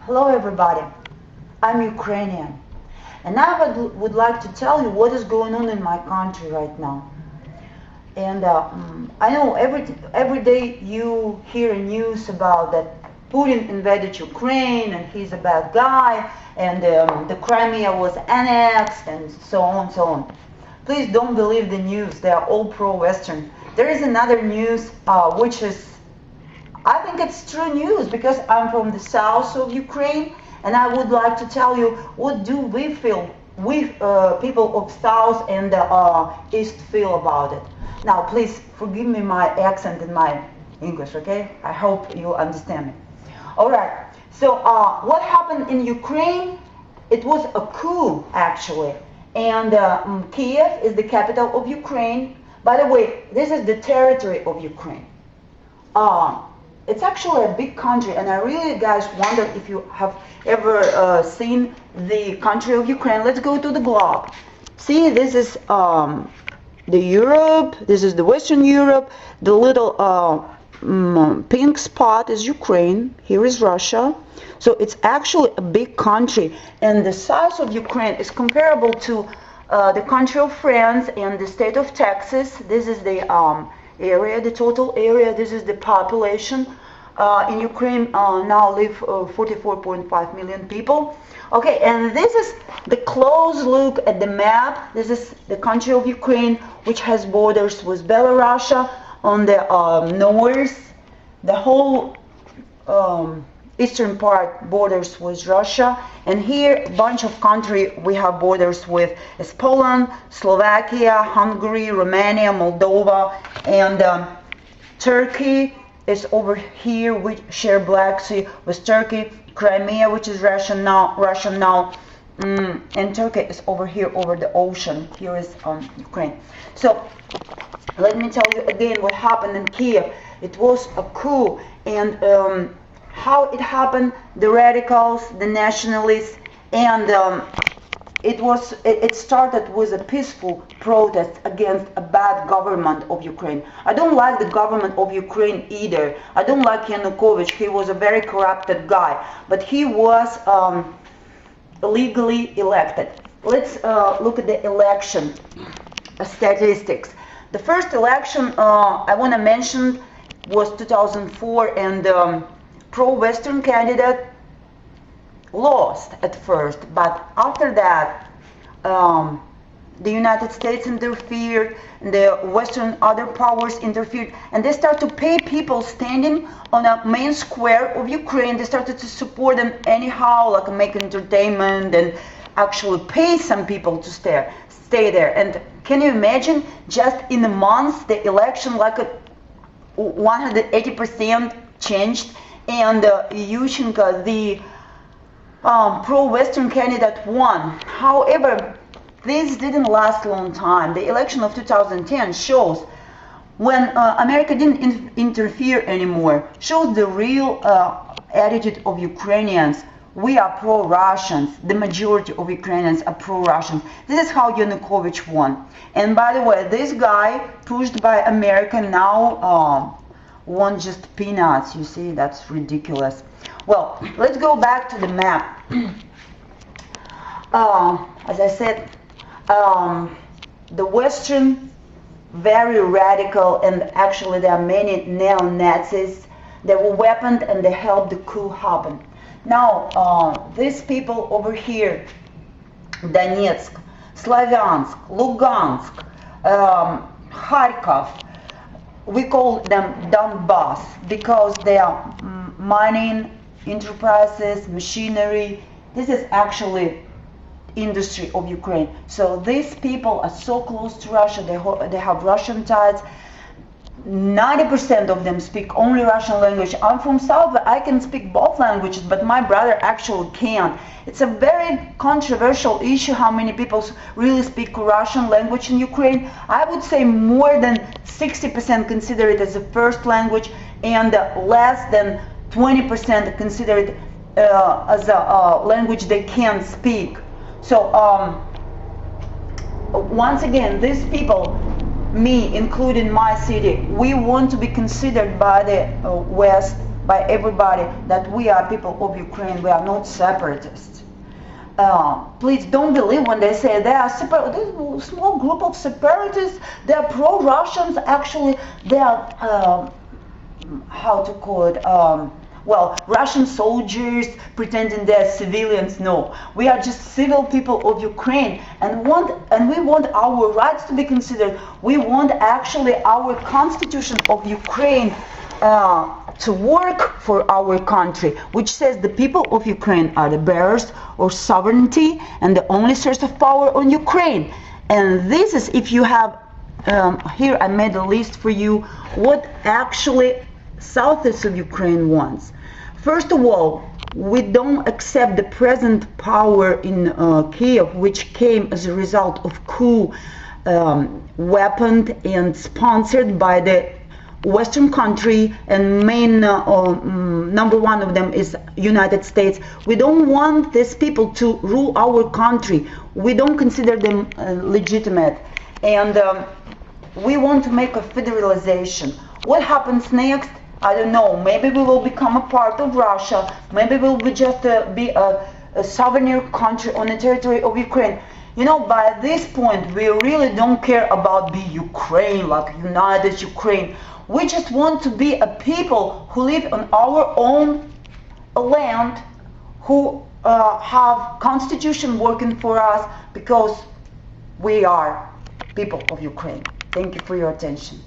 Hello everybody, I'm Ukrainian and I would like to tell you what is going on in my country right now. And I know every day you hear news about that Putin invaded Ukraine and he's a bad guy and the Crimea was annexed and so on and so on. Please don't believe the news, they are all pro-Western. There is another news which is, I think it's true news because I'm from the south of Ukraine and I would like to tell you what do we feel, we people of south and east feel about it. Now please forgive me my accent and my English, okay? I hope you understand me. Alright, so what happened in Ukraine? It was a coup actually, and Kiev is the capital of Ukraine. By the way, this is the territory of Ukraine. It's actually a big country, and I really, guys, wonder if you have ever seen the country of Ukraine. Let's go to the globe. See, this is the Europe, this is the Western Europe, the little pink spot is Ukraine, here is Russia. So it's actually a big country, and the size of Ukraine is comparable to the country of France and the state of Texas. This is the area, the total area, this is the population. In Ukraine now live 44.5 million people. Okay, and this is the close look at the map. This is the country of Ukraine, which has borders with Belarus on the north. The whole eastern part borders with Russia, and here a bunch of country we have borders with is Poland, Slovakia, Hungary, Romania, Moldova, and Turkey is over here. We share Black Sea with Turkey, Crimea, which is Russian now, and Turkey is over here over the ocean. Here is Ukraine. So let me tell you again what happened in Kiev. It was a coup, and how it happened, the radicals, the nationalists, and it started with a peaceful protest against a bad government of Ukraine. I don't like the government of Ukraine either. I don't like Yanukovych. He was a very corrupted guy, but he was legally elected. Let's look at the election statistics. The first election I want to mention was 2004, and pro-Western candidate lost at first, but after that the United States interfered, the Western other powers interfered, and they started to pay people standing on a main square of Ukraine. They started to support them anyhow, like make entertainment and actually pay some people to stay there. And can you imagine, just in a month the election like a 180% changed, and Yushchenko, the pro-Western candidate, won. However, this didn't last a long time. The election of 2010 shows when America didn't interfere anymore, shows the real attitude of Ukrainians. We are pro-Russians. The majority of Ukrainians are pro-Russians. This is how Yanukovych won. And by the way, this guy, pushed by America, now won just peanuts. You see, that's ridiculous. Well, let's go back to the map. As I said, the Western, very radical, and actually there are many neo-Nazis. They were weaponed and they helped the coup happen. Now, these people over here, Donetsk, Slavyansk, Lugansk, Kharkov, we call them Donbass because they are mining enterprises, machinery. This is actually industry of Ukraine. So these people are so close to Russia, they have Russian ties. 90% of them speak only Russian language. I'm from South, but I can speak both languages, but my brother actually can't. It's a very controversial issue how many people really speak Russian language in Ukraine. I would say more than 60% consider it as a first language, and less than 20% consider it as a language they can speak. So once again, these people, me including my city, we want to be considered by the West by everybody that we are people of Ukraine, we are not separatists. Please don't believe when they say they are there's a small group of separatists, they are pro-Russians, actually they are, how to call it, well, Russian soldiers pretending they're civilians. No, we are just civil people of Ukraine, and we want our rights to be considered. We want actually our constitution of Ukraine to work for our country, which says the people of Ukraine are the bearers of sovereignty and the only source of power on Ukraine. And this is, if you have, here I made a list for you, what actually southeast of Ukraine wants. First of all, we don't accept the present power in Kiev, which came as a result of coup, weaponed and sponsored by the Western country, and main number one of them is United States. We don't want these people to rule our country. We don't consider them legitimate, and we want to make a federalization. What happens next? I don't know. Maybe we will become a part of Russia. Maybe we'll be just be a sovereign country on the territory of Ukraine. You know, by this point, we really don't care about the Ukraine, like United Ukraine. We just want to be a people who live on our own land, who have constitution working for us, because we are people of Ukraine. Thank you for your attention.